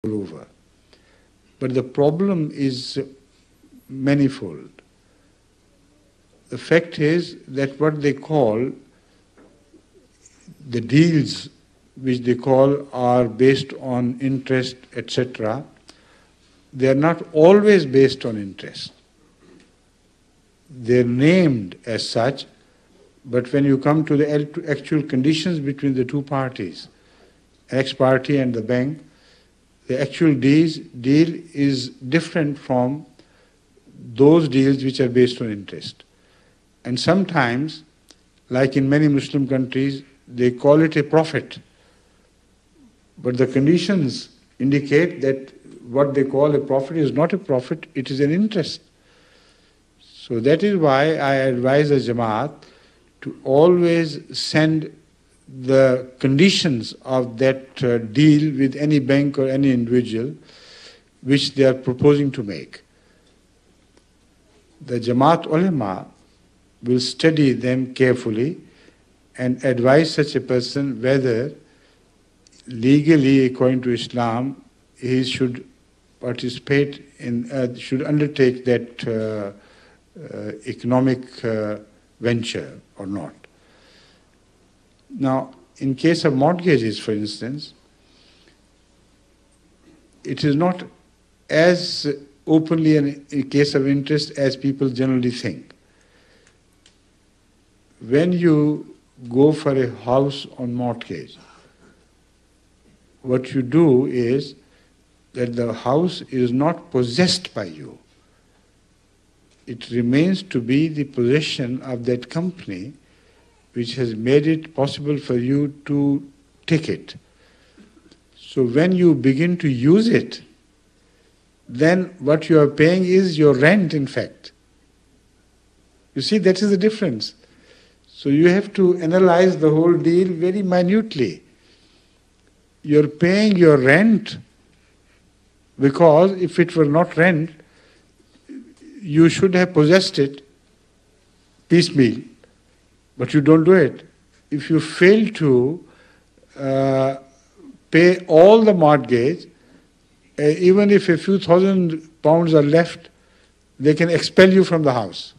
over. But the problem is manifold. The fact is that what they call the deals, which they call are based on interest, etc., they are not always based on interest. They're named as such, but when you come to the actual conditions between the two parties, ex party and the bank, the actual deal is different from those deals which are based on interest. And sometimes, like in many Muslim countries, they call it a profit. But the conditions indicate that what they call a profit is not a profit, it is an interest. So that is why I advise the Jamaat to always send the conditions of that deal with any bank or any individual which they are proposing to make. The Jamaat ulama will study them carefully and advise such a person whether legally, according to Islam, he should participate in, should undertake that economic venture or not. Now, in case of mortgages, for instance, it is not as openly a case of interest as people generally think. When you go for a house on mortgage, what you do is that the house is not possessed by you. It remains to be the possession of that company which has made it possible for you to take it. So when you begin to use it, then what you are paying is your rent, in fact. You see, that is the difference. So you have to analyze the whole deal very minutely. You're paying your rent because if it were not rent, you should have possessed it piecemeal, but you don't do it. If you fail to pay all the mortgage, even if a few £1,000 are left, they can expel you from the house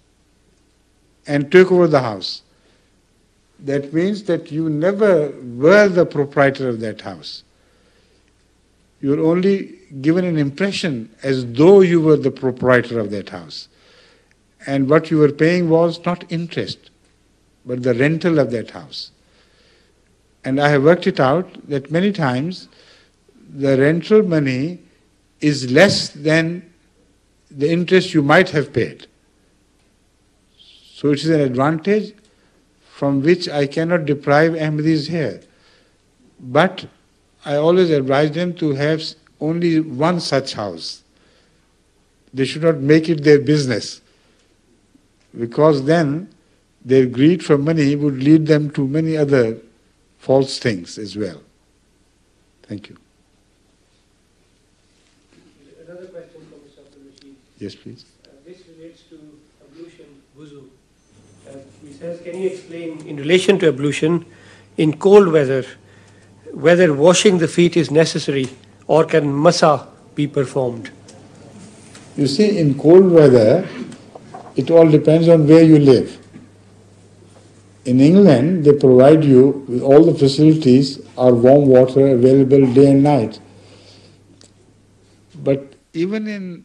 and take over the house. That means that you never were the proprietor of that house. You're only given an impression as though you were the proprietor of that house. And what you were paying was not interest, but the rental of that house. And I have worked it out that many times the rental money is less than the interest you might have paid. So it is an advantage from which I cannot deprive Ahmadis here. But I always advise them to have only one such house. They should not make it their business, because then their greed for money would lead them to many other false things as well. Thank you. Another question from Mr. Abdul Rashid. Yes, please. This relates to ablution, wuzu. He says, can you explain in relation to ablution in cold weather, whether washing the feet is necessary or can masa be performed? You see, in cold weather, it all depends on where you live. In England, they provide you with all the facilities, are warm water available day and night. But even in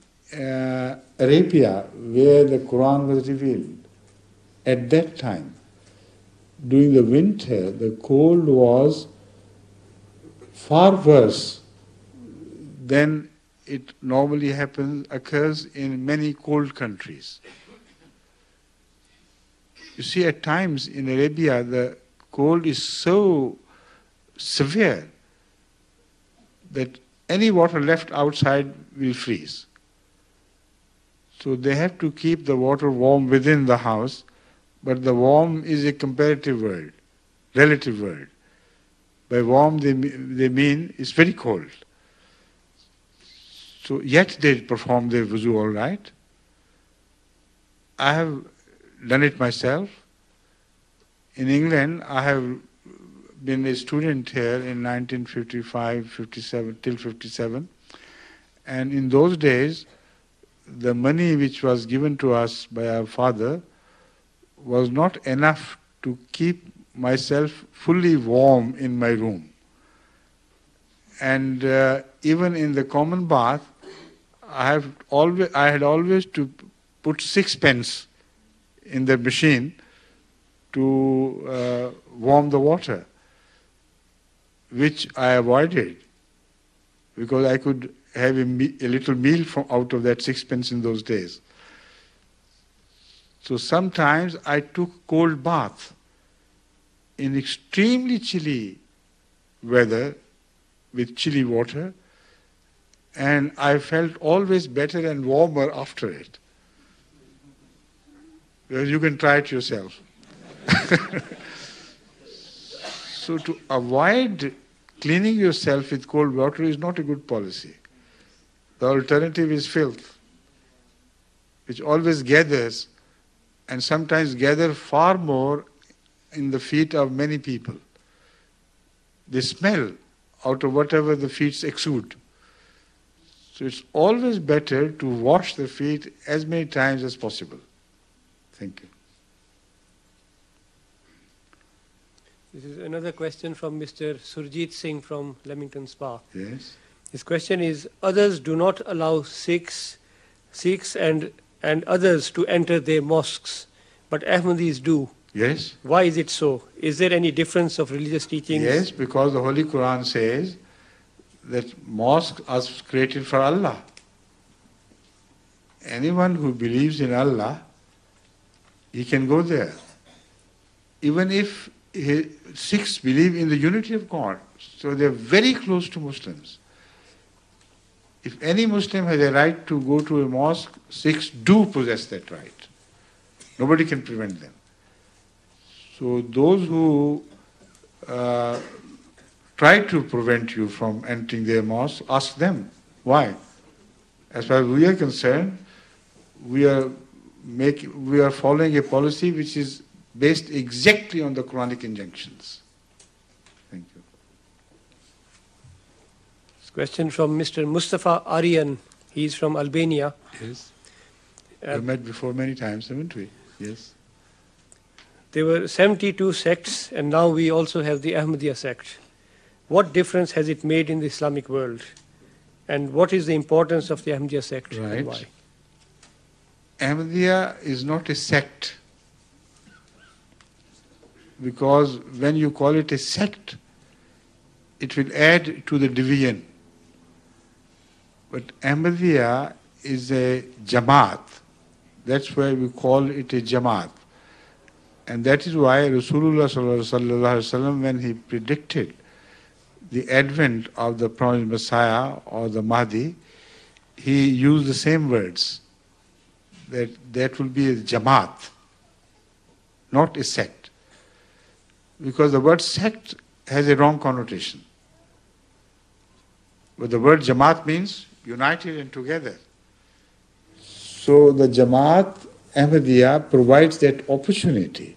Arabia, where the Quran was revealed, at that time, during the winter, the cold was far worse than it normally occurs in many cold countries. You see, at times in Arabia, the cold is so severe that any water left outside will freeze. So they have to keep the water warm within the house, but the warm is a comparative word, relative word. By warm, they mean it's very cold. So yet they perform their wuzu all right. I have done it myself. In England, I have been a student here in 1955, 57, till 57. And in those days, the money which was given to us by our father was not enough to keep myself fully warm in my room. And even in the common bath, I had always to put 6 pence in the machine to warm the water, which I avoided because I could have a little meal out of that 6 pence in those days. So sometimes I took cold bath in extremely chilly weather with chilly water, and I felt always better and warmer after it. Well, you can try it yourself. So to avoid cleaning yourself with cold water is not a good policy. The alternative is filth, which always gathers, and sometimes gather far more in the feet of many people. They smell out of whatever the feet exude. So it's always better to wash the feet as many times as possible. Thank you. This is another question from Mr. Surjit Singh from Leamington Spa. Yes. His question is, others do not allow Sikhs and others to enter their mosques, but Ahmadis do. Yes. Why is it so? Is there any difference of religious teachings? Yes, because the Holy Quran says that mosques are created for Allah. Anyone who believes in Allah, he can go there. Even if Sikhs believe in the unity of God, so they are very close to Muslims. If any Muslim has a right to go to a mosque, Sikhs do possess that right. Nobody can prevent them. So those who try to prevent you from entering their mosque, ask them why. As far as we are concerned, we are following a policy which is based exactly on the Quranic injunctions. Thank you. This question from Mr. Mustafa Aryan. He's from Albania. Yes. We've met before many times, haven't we? Yes. There were 72 sects, and now we also have the Ahmadiyya sect. What difference has it made in the Islamic world? And what is the importance of the Ahmadiyya sect and why? Ahmadiyya is not a sect, because when you call it a sect, it will add to the division. But Ahmadiyya is a Jamaat. That's why we call it a Jamaat. And that is why Rasulullah sallallahu alaihi wasallam, when he predicted the advent of the promised Messiah or the Mahdi, he used the same words, that will be a Jamaat, not a sect. Because the word sect has a wrong connotation. But the word Jamaat means united and together. So the Jamaat Ahmadiyya provides that opportunity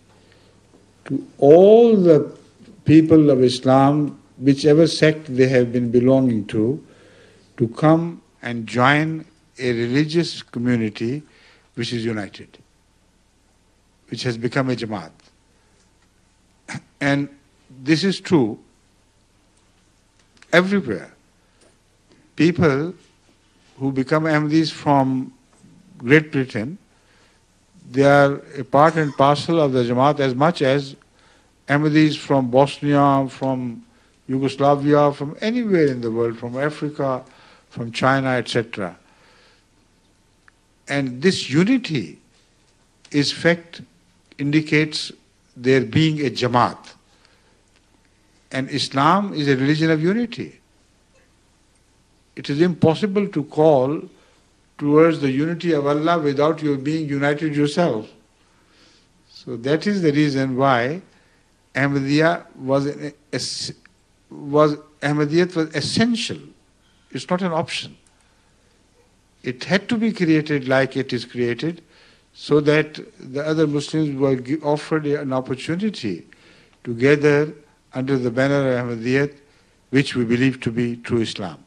to all the people of Islam, whichever sect they have been belonging to come and join a religious community which is united, which has become a Jamaat. And this is true everywhere. People who become Ahmadis from Great Britain, they are a part and parcel of the Jamaat as much as Ahmadis from Bosnia, from Yugoslavia, from anywhere in the world, from Africa, from China, etc. And this unity indicates there being a Jamaat. And Islam is a religion of unity. It is impossible to call towards the unity of Allah without you being united yourself. So that is the reason why Ahmadiyya was essential. It's not an option. It had to be created like it is created, so that the other Muslims were offered an opportunity to gather under the banner of Ahmadiyyat, which we believe to be true Islam.